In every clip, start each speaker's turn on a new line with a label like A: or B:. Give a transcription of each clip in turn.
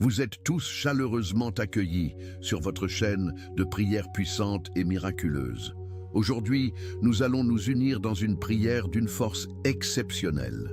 A: Vous êtes tous chaleureusement accueillis sur votre chaîne de prières puissantes et miraculeuses. Aujourd'hui, nous allons nous unir dans une prière d'une force exceptionnelle.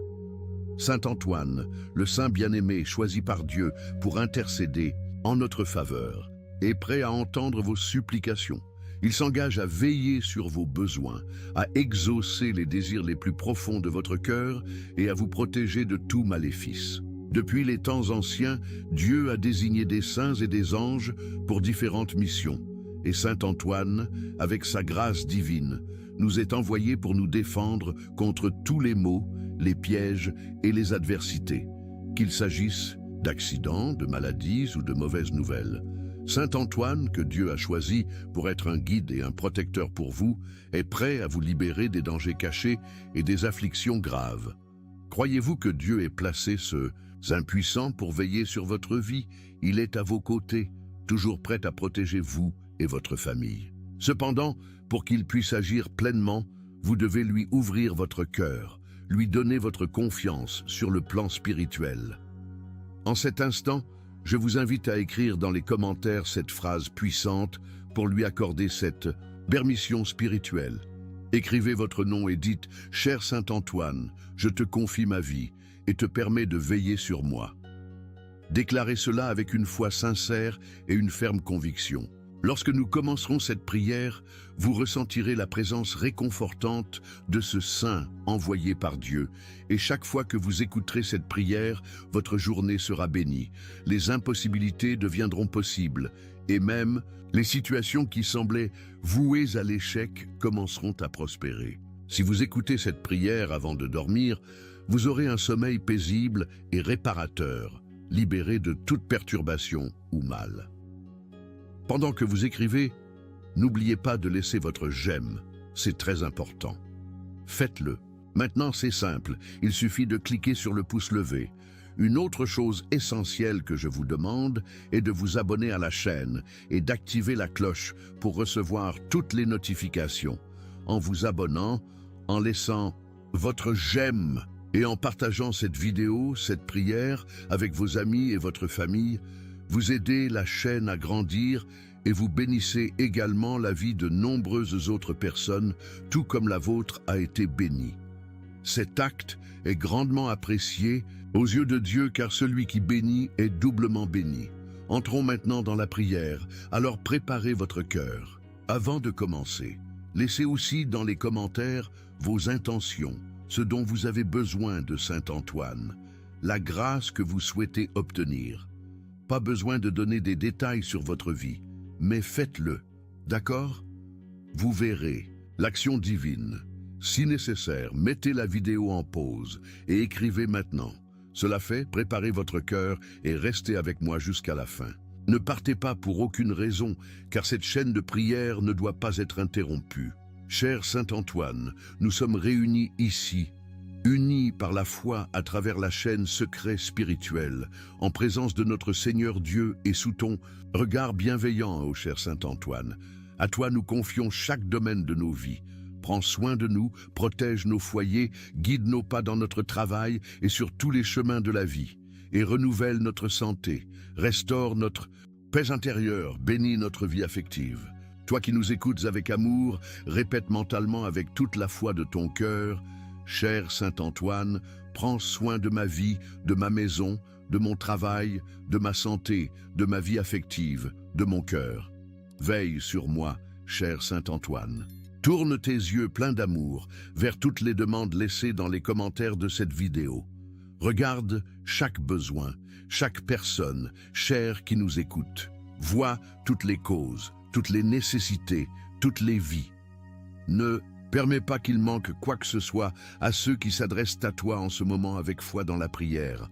A: Saint Antoine, le saint bien-aimé choisi par Dieu pour intercéder en notre faveur, est prêt à entendre vos supplications. Il s'engage à veiller sur vos besoins, à exaucer les désirs les plus profonds de votre cœur et à vous protéger de tout maléfice. Depuis les temps anciens, Dieu a désigné des saints et des anges pour différentes missions. Et Saint Antoine, avec sa grâce divine, nous est envoyé pour nous défendre contre tous les maux, les pièges et les adversités, qu'il s'agisse d'accidents, de maladies ou de mauvaises nouvelles. Saint Antoine, que Dieu a choisi pour être un guide et un protecteur pour vous, est prêt à vous libérer des dangers cachés et des afflictions graves. Croyez-vous que Dieu ait placé ce impuissant pour veiller sur votre vie? Il est à vos côtés, toujours prêt à protéger vous et votre famille. Cependant, pour qu'il puisse agir pleinement, vous devez lui ouvrir votre cœur, lui donner votre confiance sur le plan spirituel. En cet instant, je vous invite à écrire dans les commentaires cette phrase puissante pour lui accorder cette permission spirituelle. Écrivez votre nom et dites « Cher Saint Antoine, je te confie ma vie et te permets de veiller sur moi ». Déclarez cela avec une foi sincère et une ferme conviction. Lorsque nous commencerons cette prière, vous ressentirez la présence réconfortante de ce saint envoyé par Dieu. Et chaque fois que vous écouterez cette prière, votre journée sera bénie. Les impossibilités deviendront possibles. Et même, les situations qui semblaient vouées à l'échec commenceront à prospérer. Si vous écoutez cette prière avant de dormir, vous aurez un sommeil paisible et réparateur, libéré de toute perturbation ou mal. Pendant que vous écrivez, n'oubliez pas de laisser votre j'aime, c'est très important. Faites-le. Maintenant, c'est simple, il suffit de cliquer sur le pouce levé. Une autre chose essentielle que je vous demande est de vous abonner à la chaîne et d'activer la cloche pour recevoir toutes les notifications. En vous abonnant, en laissant votre j'aime et en partageant cette vidéo, cette prière avec vos amis et votre famille, vous aidez la chaîne à grandir et vous bénissez également la vie de nombreuses autres personnes, tout comme la vôtre a été bénie. Cet acte est grandement apprécié aux yeux de Dieu car celui qui bénit est doublement béni. Entrons maintenant dans la prière, alors préparez votre cœur. Avant de commencer, laissez aussi dans les commentaires vos intentions, ce dont vous avez besoin de Saint Antoine, la grâce que vous souhaitez obtenir. Pas besoin de donner des détails sur votre vie, mais faites-le, d'accord? Vous verrez l'action divine. Si nécessaire, mettez la vidéo en pause et écrivez maintenant. Cela fait, préparez votre cœur et restez avec moi jusqu'à la fin. Ne partez pas pour aucune raison, car cette chaîne de prière ne doit pas être interrompue. Cher Saint Antoine, nous sommes réunis ici, unis par la foi à travers la chaîne secret spirituel, en présence de notre Seigneur Dieu et sous ton regard bienveillant, ô cher Saint Antoine. À toi nous confions chaque domaine de nos vies. Prends soin de nous, protège nos foyers, guide nos pas dans notre travail et sur tous les chemins de la vie, et renouvelle notre santé, restaure notre paix intérieure, bénis notre vie affective. Toi qui nous écoutes avec amour, répète mentalement avec toute la foi de ton cœur: Cher Saint Antoine, prends soin de ma vie, de ma maison, de mon travail, de ma santé, de ma vie affective, de mon cœur. Veille sur moi, cher Saint Antoine. Tourne tes yeux pleins d'amour vers toutes les demandes laissées dans les commentaires de cette vidéo. Regarde chaque besoin, chaque personne chère qui nous écoute. Vois toutes les causes, toutes les nécessités, toutes les vies. Ne permets pas qu'il manque quoi que ce soit à ceux qui s'adressent à toi en ce moment avec foi dans la prière,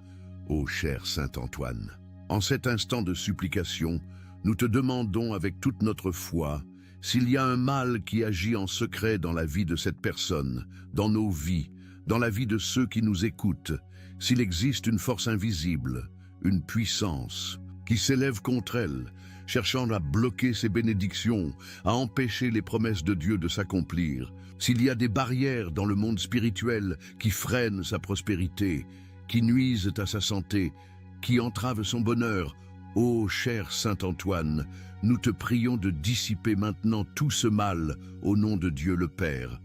A: ô cher Saint Antoine. En cet instant de supplication, nous te demandons avec toute notre foi, s'il y a un mal qui agit en secret dans la vie de cette personne, dans nos vies, dans la vie de ceux qui nous écoutent, s'il existe une force invisible, une puissance qui s'élève contre elle, cherchant à bloquer ses bénédictions, à empêcher les promesses de Dieu de s'accomplir, s'il y a des barrières dans le monde spirituel qui freinent sa prospérité, qui nuisent à sa santé, qui entravent son bonheur, Ô cher Saint Antoine, nous te prions de dissiper maintenant tout ce mal au nom de Dieu le Père.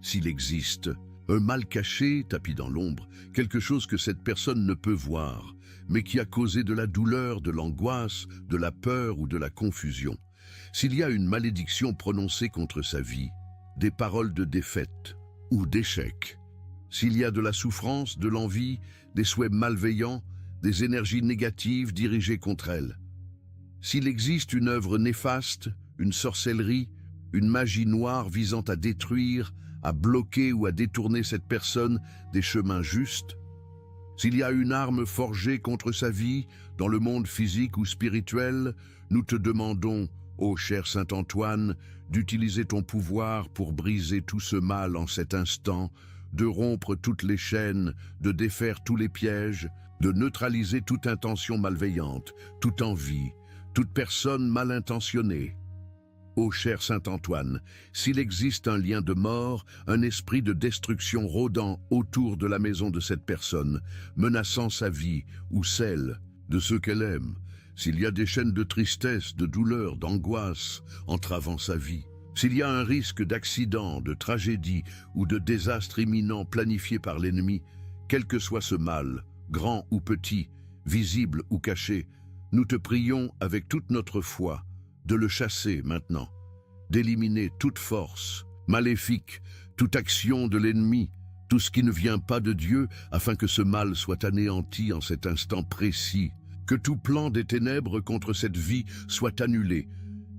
A: S'il existe un mal caché, tapis dans l'ombre, quelque chose que cette personne ne peut voir, mais qui a causé de la douleur, de l'angoisse, de la peur ou de la confusion, s'il y a une malédiction prononcée contre sa vie, des paroles de défaite ou d'échec, s'il y a de la souffrance, de l'envie, des souhaits malveillants, des énergies négatives dirigées contre elle, s'il existe une œuvre néfaste, une sorcellerie, une magie noire visant à détruire, à bloquer ou à détourner cette personne des chemins justes, s'il y a une arme forgée contre sa vie, dans le monde physique ou spirituel, nous te demandons, ô cher Saint Antoine, d'utiliser ton pouvoir pour briser tout ce mal en cet instant, de rompre toutes les chaînes, de défaire tous les pièges, de neutraliser toute intention malveillante, toute envie, toute personne mal intentionnée. Ô cher Saint Antoine, s'il existe un lien de mort, un esprit de destruction rôdant autour de la maison de cette personne, menaçant sa vie ou celle de ceux qu'elle aime, s'il y a des chaînes de tristesse, de douleur, d'angoisse entravant sa vie, s'il y a un risque d'accident, de tragédie ou de désastre imminent planifié par l'ennemi, quel que soit ce mal, grand ou petit, visible ou caché, nous te prions avec toute notre foi de le chasser maintenant, d'éliminer toute force maléfique, toute action de l'ennemi, tout ce qui ne vient pas de Dieu, afin que ce mal soit anéanti en cet instant précis, que tout plan des ténèbres contre cette vie soit annulé.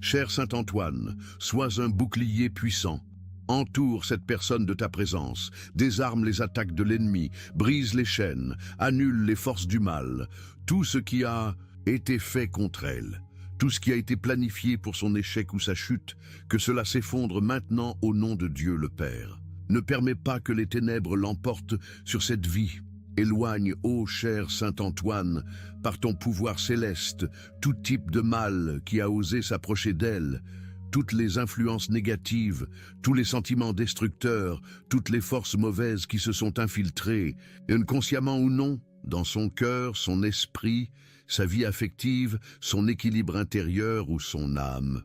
A: Cher Saint Antoine, sois un bouclier puissant. Entoure cette personne de ta présence, désarme les attaques de l'ennemi, brise les chaînes, annule les forces du mal, tout ce qui a été fait contre elle. Tout ce qui a été planifié pour son échec ou sa chute, que cela s'effondre maintenant au nom de Dieu le Père. Ne permets pas que les ténèbres l'emportent sur cette vie. Éloigne, ô cher Saint Antoine, par ton pouvoir céleste, tout type de mal qui a osé s'approcher d'elle, toutes les influences négatives, tous les sentiments destructeurs, toutes les forces mauvaises qui se sont infiltrées, inconsciemment ou non, dans son cœur, son esprit, sa vie affective, son équilibre intérieur ou son âme.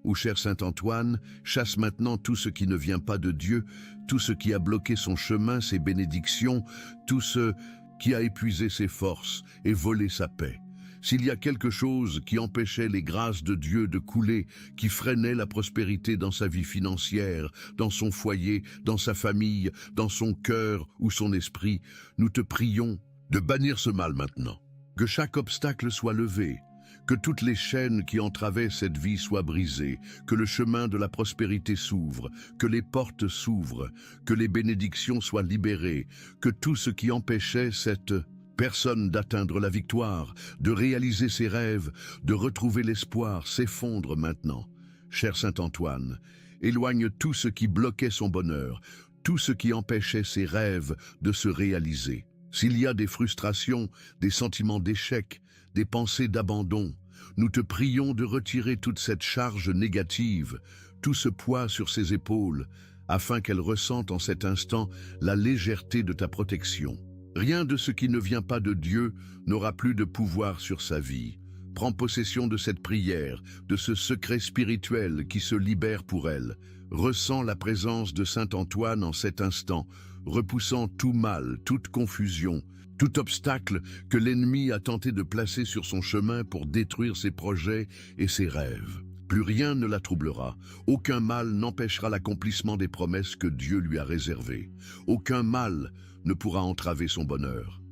A: Ô cher Saint Antoine, chasse maintenant tout ce qui ne vient pas de Dieu, tout ce qui a bloqué son chemin, ses bénédictions, tout ce qui a épuisé ses forces et volé sa paix. S'il y a quelque chose qui empêchait les grâces de Dieu de couler, qui freinait la prospérité dans sa vie financière, dans son foyer, dans sa famille, dans son cœur ou son esprit, nous te prions de bannir ce mal maintenant. Que chaque obstacle soit levé, que toutes les chaînes qui entravaient cette vie soient brisées, que le chemin de la prospérité s'ouvre, que les portes s'ouvrent, que les bénédictions soient libérées, que tout ce qui empêchait cette personne d'atteindre la victoire, de réaliser ses rêves, de retrouver l'espoir s'effondre maintenant. Cher Saint Antoine, éloigne tout ce qui bloquait son bonheur, tout ce qui empêchait ses rêves de se réaliser. S'il y a des frustrations, des sentiments d'échec, des pensées d'abandon, nous te prions de retirer toute cette charge négative, tout ce poids sur ses épaules, afin qu'elle ressente en cet instant la légèreté de ta protection. Rien de ce qui ne vient pas de Dieu n'aura plus de pouvoir sur sa vie. Prends possession de cette prière, de ce secret spirituel qui se libère pour elle. Ressens la présence de Saint Antoine en cet instant, repoussant tout mal, toute confusion, tout obstacle que l'ennemi a tenté de placer sur son chemin pour détruire ses projets et ses rêves. Plus rien ne la troublera, aucun mal n'empêchera l'accomplissement des promesses que Dieu lui a réservées. Aucun mal ne pourra entraver son bonheur.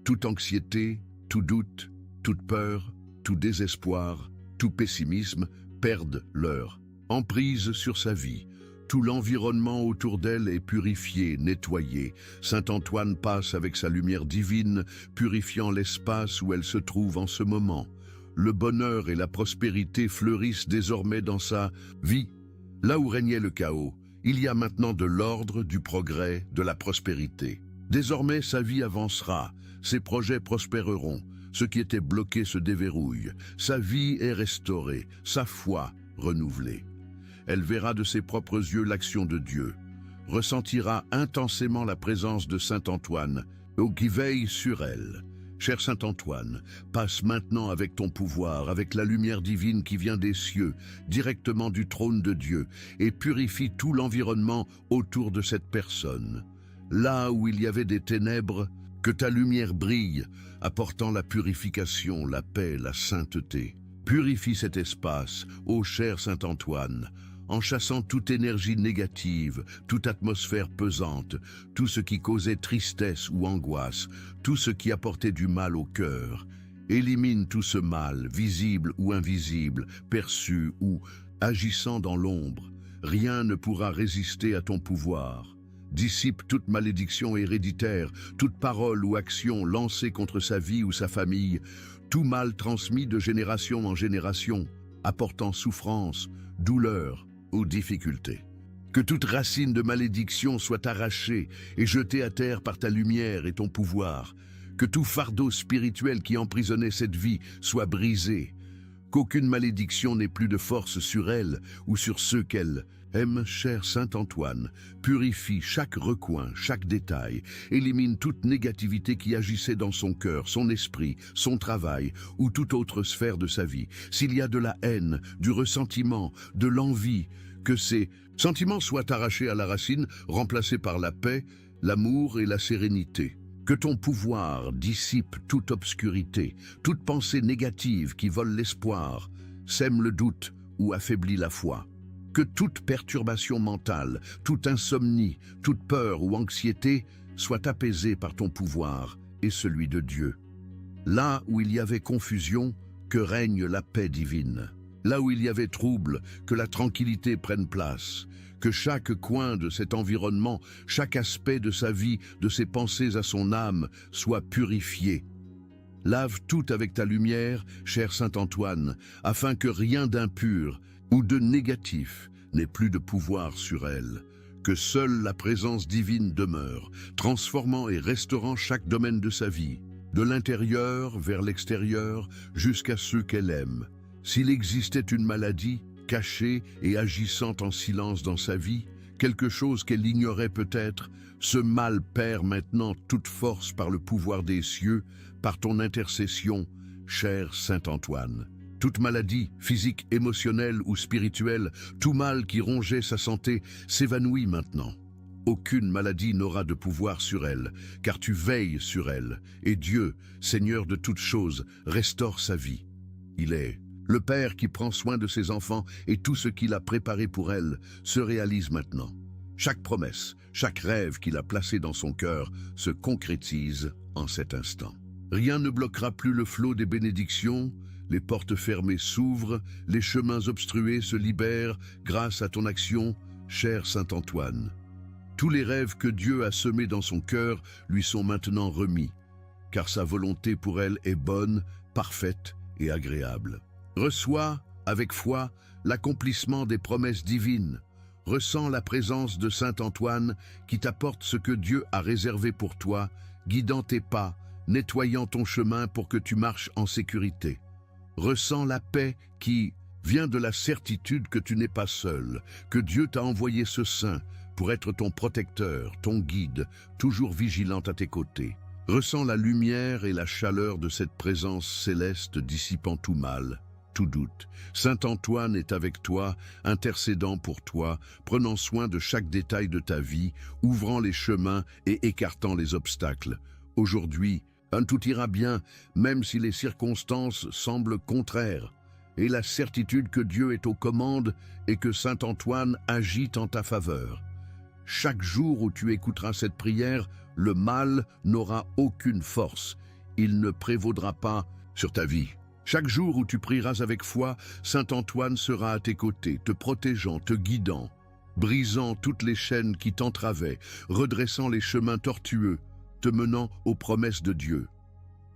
A: Toute anxiété, tout doute, toute peur, tout désespoir, tout pessimisme perdent leur emprise sur sa vie. Tout l'environnement autour d'elle est purifié, nettoyé. Saint Antoine passe avec sa lumière divine, purifiant l'espace où elle se trouve en ce moment. Le bonheur et la prospérité fleurissent désormais dans sa vie. Là où régnait le chaos, il y a maintenant de l'ordre, du progrès, de la prospérité. Désormais, sa vie avancera, ses projets prospéreront, ce qui était bloqué se déverrouille, sa vie est restaurée, sa foi renouvelée. Elle verra de ses propres yeux l'action de Dieu, ressentira intensément la présence de Saint Antoine, qui veille sur elle. Cher Saint Antoine, passe maintenant avec ton pouvoir, avec la lumière divine qui vient des cieux, directement du trône de Dieu, et purifie tout l'environnement autour de cette personne. Là où il y avait des ténèbres, que ta lumière brille, apportant la purification, la paix, la sainteté. Purifie cet espace, ô cher Saint Antoine, en chassant toute énergie négative, toute atmosphère pesante, tout ce qui causait tristesse ou angoisse, tout ce qui apportait du mal au cœur. Élimine tout ce mal, visible ou invisible, perçu ou agissant dans l'ombre. Rien ne pourra résister à ton pouvoir. Dissipe toute malédiction héréditaire, toute parole ou action lancée contre sa vie ou sa famille, tout mal transmis de génération en génération, apportant souffrance, douleur ou difficulté. Que toute racine de malédiction soit arrachée et jetée à terre par ta lumière et ton pouvoir. Que tout fardeau spirituel qui emprisonnait cette vie soit brisé. Qu'aucune malédiction n'ait plus de force sur elle ou sur ceux qu'elle aime. Cher Saint Antoine, purifie chaque recoin, chaque détail, élimine toute négativité qui agissait dans son cœur, son esprit, son travail ou toute autre sphère de sa vie. S'il y a de la haine, du ressentiment, de l'envie, que ces sentiments soient arrachés à la racine, remplacés par la paix, l'amour et la sérénité. Que ton pouvoir dissipe toute obscurité, toute pensée négative qui vole l'espoir, sème le doute ou affaiblit la foi. Que toute perturbation mentale, toute insomnie, toute peur ou anxiété soit apaisée par ton pouvoir et celui de Dieu. Là où il y avait confusion, que règne la paix divine. Là où il y avait trouble, que la tranquillité prenne place. Que chaque coin de cet environnement, chaque aspect de sa vie, de ses pensées à son âme, soit purifié. Lave tout avec ta lumière, cher Saint Antoine, afin que rien d'impur ou de négatif n'ait plus de pouvoir sur elle. Que seule la présence divine demeure, transformant et restaurant chaque domaine de sa vie, de l'intérieur vers l'extérieur, jusqu'à ceux qu'elle aime. S'il existait une maladie, cachée et agissant en silence dans sa vie, quelque chose qu'elle ignorait peut-être, ce mal perd maintenant toute force par le pouvoir des cieux, par ton intercession, cher Saint Antoine. Toute maladie, physique, émotionnelle ou spirituelle, tout mal qui rongeait sa santé, s'évanouit maintenant. Aucune maladie n'aura de pouvoir sur elle, car tu veilles sur elle, et Dieu, Seigneur de toutes choses, restaure sa vie. Il est le Père qui prend soin de ses enfants et tout ce qu'il a préparé pour elle se réalise maintenant. Chaque promesse, chaque rêve qu'il a placé dans son cœur se concrétise en cet instant. Rien ne bloquera plus le flot des bénédictions, les portes fermées s'ouvrent, les chemins obstrués se libèrent grâce à ton action, cher Saint Antoine. Tous les rêves que Dieu a semés dans son cœur lui sont maintenant remis, car sa volonté pour elle est bonne, parfaite et agréable. Reçois, avec foi, l'accomplissement des promesses divines. Ressens la présence de Saint Antoine qui t'apporte ce que Dieu a réservé pour toi, guidant tes pas, nettoyant ton chemin pour que tu marches en sécurité. Ressens la paix qui vient de la certitude que tu n'es pas seul, que Dieu t'a envoyé ce saint pour être ton protecteur, ton guide, toujours vigilant à tes côtés. Ressens la lumière et la chaleur de cette présence céleste dissipant tout mal, tout doute. Saint Antoine est avec toi, intercédant pour toi, prenant soin de chaque détail de ta vie, ouvrant les chemins et écartant les obstacles. Aujourd'hui, tout ira bien, même si les circonstances semblent contraires, et la certitude que Dieu est aux commandes et que Saint Antoine agit en ta faveur. Chaque jour où tu écouteras cette prière, le mal n'aura aucune force. Il ne prévaudra pas sur ta vie. Chaque jour où tu prieras avec foi, Saint Antoine sera à tes côtés, te protégeant, te guidant, brisant toutes les chaînes qui t'entravaient, redressant les chemins tortueux, te menant aux promesses de Dieu.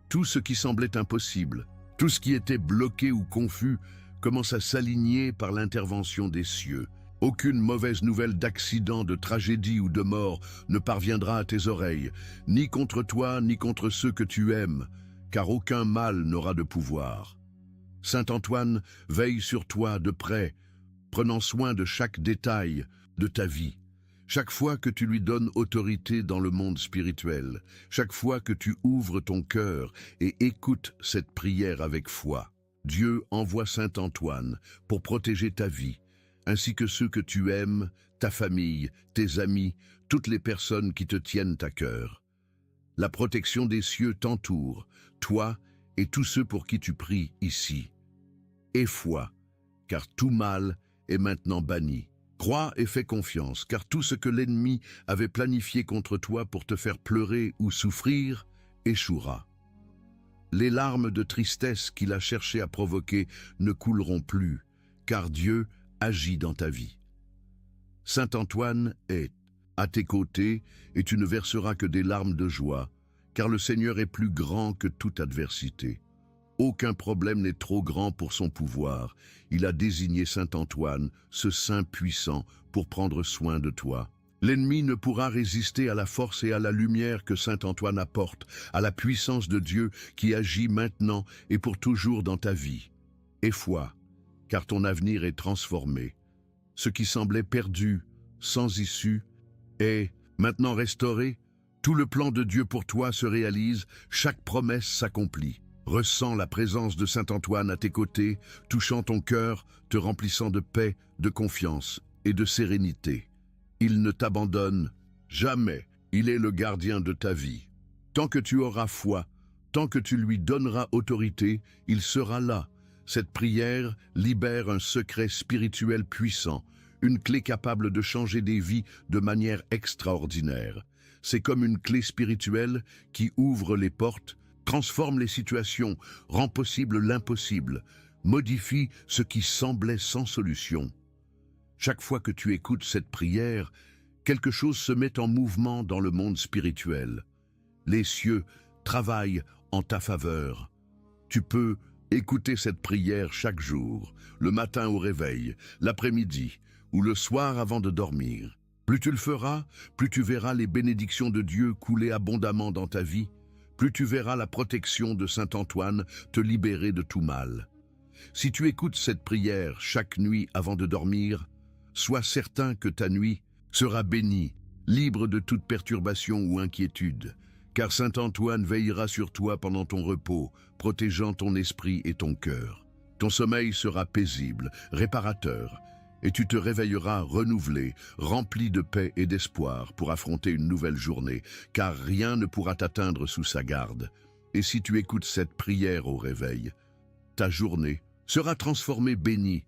A: Tout ce qui semblait impossible, tout ce qui était bloqué ou confus, commence à s'aligner par l'intervention des cieux. Aucune mauvaise nouvelle d'accident, de tragédie ou de mort ne parviendra à tes oreilles, ni contre toi, ni contre ceux que tu aimes, car aucun mal n'aura de pouvoir. Saint Antoine veille sur toi de près, prenant soin de chaque détail de ta vie. Chaque fois que tu lui donnes autorité dans le monde spirituel, chaque fois que tu ouvres ton cœur et écoutes cette prière avec foi, Dieu envoie Saint Antoine pour protéger ta vie, ainsi que ceux que tu aimes, ta famille, tes amis, toutes les personnes qui te tiennent à cœur. La protection des cieux t'entoure, toi et tous ceux pour qui tu pries ici. Aie foi, car tout mal est maintenant banni. Crois et fais confiance, car tout ce que l'ennemi avait planifié contre toi pour te faire pleurer ou souffrir échouera. Les larmes de tristesse qu'il a cherché à provoquer ne couleront plus, car Dieu agit dans ta vie. Saint Antoine est à tes côtés et tu ne verseras que des larmes de joie, car le Seigneur est plus grand que toute adversité. Aucun problème n'est trop grand pour son pouvoir. Il a désigné Saint Antoine, ce saint puissant, pour prendre soin de toi. L'ennemi ne pourra résister à la force et à la lumière que Saint Antoine apporte, à la puissance de Dieu qui agit maintenant et pour toujours dans ta vie. Aie foi, car ton avenir est transformé. Ce qui semblait perdu, sans issue, est maintenant restauré. Tout le plan de Dieu pour toi se réalise, chaque promesse s'accomplit. Ressens la présence de Saint Antoine à tes côtés, touchant ton cœur, te remplissant de paix, de confiance et de sérénité. Il ne t'abandonne jamais, il est le gardien de ta vie. Tant que tu auras foi, tant que tu lui donneras autorité, il sera là. Cette prière libère un secret spirituel puissant, une clé capable de changer des vies de manière extraordinaire. C'est comme une clé spirituelle qui ouvre les portes, transforme les situations, rend possible l'impossible, modifie ce qui semblait sans solution. Chaque fois que tu écoutes cette prière, quelque chose se met en mouvement dans le monde spirituel. Les cieux travaillent en ta faveur. Tu peux écouter cette prière chaque jour, le matin au réveil, l'après-midi ou le soir avant de dormir. Plus tu le feras, plus tu verras les bénédictions de Dieu couler abondamment dans ta vie, plus tu verras la protection de Saint Antoine te libérer de tout mal. Si tu écoutes cette prière chaque nuit avant de dormir, sois certain que ta nuit sera bénie, libre de toute perturbation ou inquiétude, car Saint Antoine veillera sur toi pendant ton repos, protégeant ton esprit et ton cœur. Ton sommeil sera paisible, réparateur, et tu te réveilleras renouvelé, rempli de paix et d'espoir pour affronter une nouvelle journée, car rien ne pourra t'atteindre sous sa garde. Et si tu écoutes cette prière au réveil, ta journée sera transformée, bénie.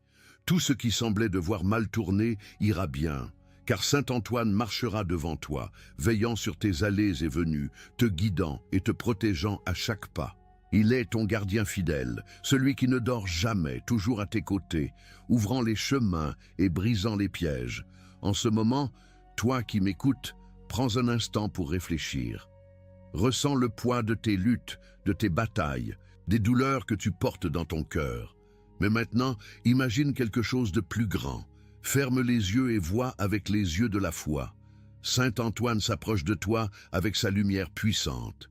A: Tout ce qui semblait devoir mal tourner ira bien, car Saint Antoine marchera devant toi, veillant sur tes allées et venues, te guidant et te protégeant à chaque pas. Il est ton gardien fidèle, celui qui ne dort jamais, toujours à tes côtés, ouvrant les chemins et brisant les pièges. En ce moment, toi qui m'écoutes, prends un instant pour réfléchir. Ressens le poids de tes luttes, de tes batailles, des douleurs que tu portes dans ton cœur. Mais maintenant, imagine quelque chose de plus grand. Ferme les yeux et vois avec les yeux de la foi. Saint Antoine s'approche de toi avec sa lumière puissante.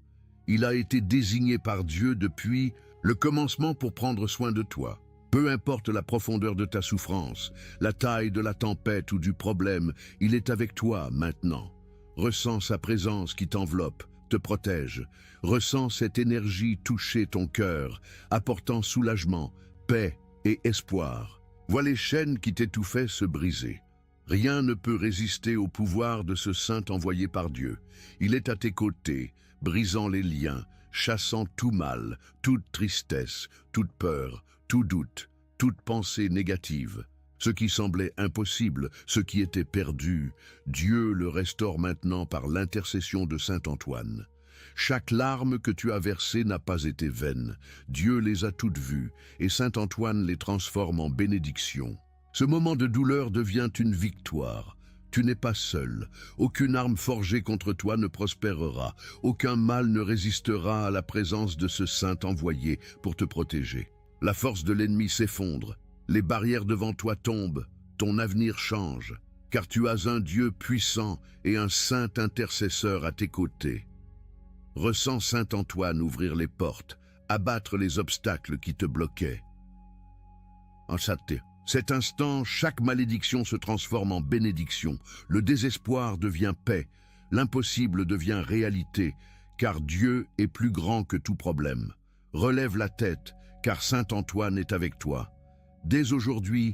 A: Il a été désigné par Dieu depuis le commencement pour prendre soin de toi. Peu importe la profondeur de ta souffrance, la taille de la tempête ou du problème, il est avec toi maintenant. Ressens sa présence qui t'enveloppe, te protège. Ressens cette énergie toucher ton cœur, apportant soulagement, paix et espoir. Vois les chaînes qui t'étouffaient se briser. Rien ne peut résister au pouvoir de ce saint envoyé par Dieu. Il est à tes côtés, brisant les liens, chassant tout mal, toute tristesse, toute peur, tout doute, toute pensée négative. Ce qui semblait impossible, ce qui était perdu, Dieu le restaure maintenant par l'intercession de Saint Antoine. Chaque larme que tu as versée n'a pas été vaine. Dieu les a toutes vues, et Saint Antoine les transforme en bénédictions. Ce moment de douleur devient une victoire. Tu n'es pas seul. Aucune arme forgée contre toi ne prospérera. Aucun mal ne résistera à la présence de ce saint envoyé pour te protéger. La force de l'ennemi s'effondre. Les barrières devant toi tombent. Ton avenir change. Car tu as un Dieu puissant et un saint intercesseur à tes côtés. Ressens Saint Antoine ouvrir les portes, abattre les obstacles qui te bloquaient. Cet instant, chaque malédiction se transforme en bénédiction. Le désespoir devient paix. L'impossible devient réalité, car Dieu est plus grand que tout problème. Relève la tête, car Saint Antoine est avec toi. Dès aujourd'hui,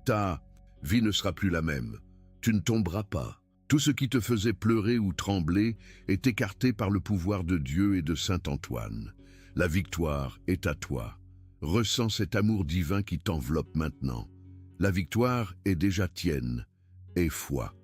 A: ta vie ne sera plus la même. Tu ne tomberas pas. Tout ce qui te faisait pleurer ou trembler est écarté par le pouvoir de Dieu et de Saint Antoine. La victoire est à toi. Ressens cet amour divin qui t'enveloppe maintenant. La victoire est déjà tienne. Aie foi.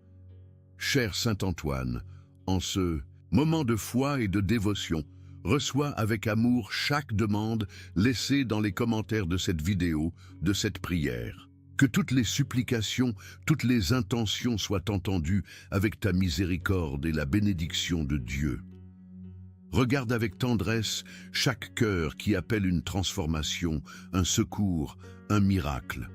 A: Cher Saint Antoine, en ce moment de foi et de dévotion, reçois avec amour chaque demande laissée dans les commentaires de cette vidéo, de cette prière. Que toutes les supplications, toutes les intentions soient entendues avec ta miséricorde et la bénédiction de Dieu. Regarde avec tendresse chaque cœur qui appelle une transformation, un secours, un miracle.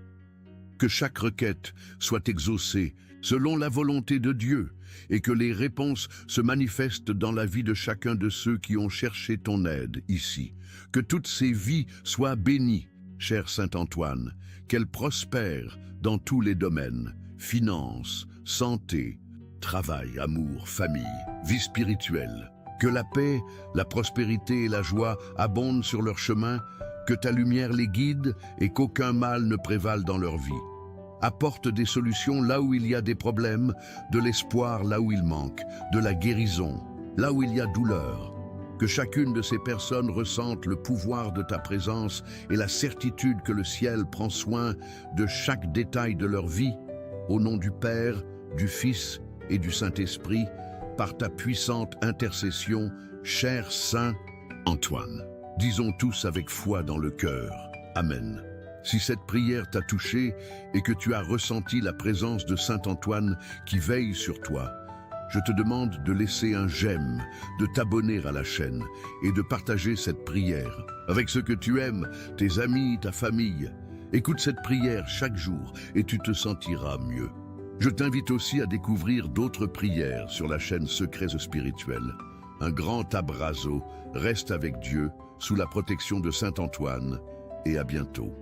A: Que chaque requête soit exaucée selon la volonté de Dieu et que les réponses se manifestent dans la vie de chacun de ceux qui ont cherché ton aide ici. Que toutes ces vies soient bénies, cher Saint Antoine, qu'elles prospèrent dans tous les domaines, finances, santé, travail, amour, famille, vie spirituelle. Que la paix, la prospérité et la joie abondent sur leur chemin, que ta lumière les guide et qu'aucun mal ne prévale dans leur vie. Apporte des solutions là où il y a des problèmes, de l'espoir là où il manque, de la guérison là où il y a douleur. Que chacune de ces personnes ressente le pouvoir de ta présence et la certitude que le ciel prend soin de chaque détail de leur vie. Au nom du Père, du Fils et du Saint-Esprit, par ta puissante intercession, cher Saint Antoine. Disons tous avec foi dans le cœur. Amen. Si cette prière t'a touché et que tu as ressenti la présence de Saint Antoine qui veille sur toi, je te demande de laisser un j'aime, de t'abonner à la chaîne et de partager cette prière avec ceux que tu aimes, tes amis, ta famille. Écoute cette prière chaque jour et tu te sentiras mieux. Je t'invite aussi à découvrir d'autres prières sur la chaîne Secrets Spirituels. Un grand abrazo, reste avec Dieu, sous la protection de Saint Antoine, et à bientôt.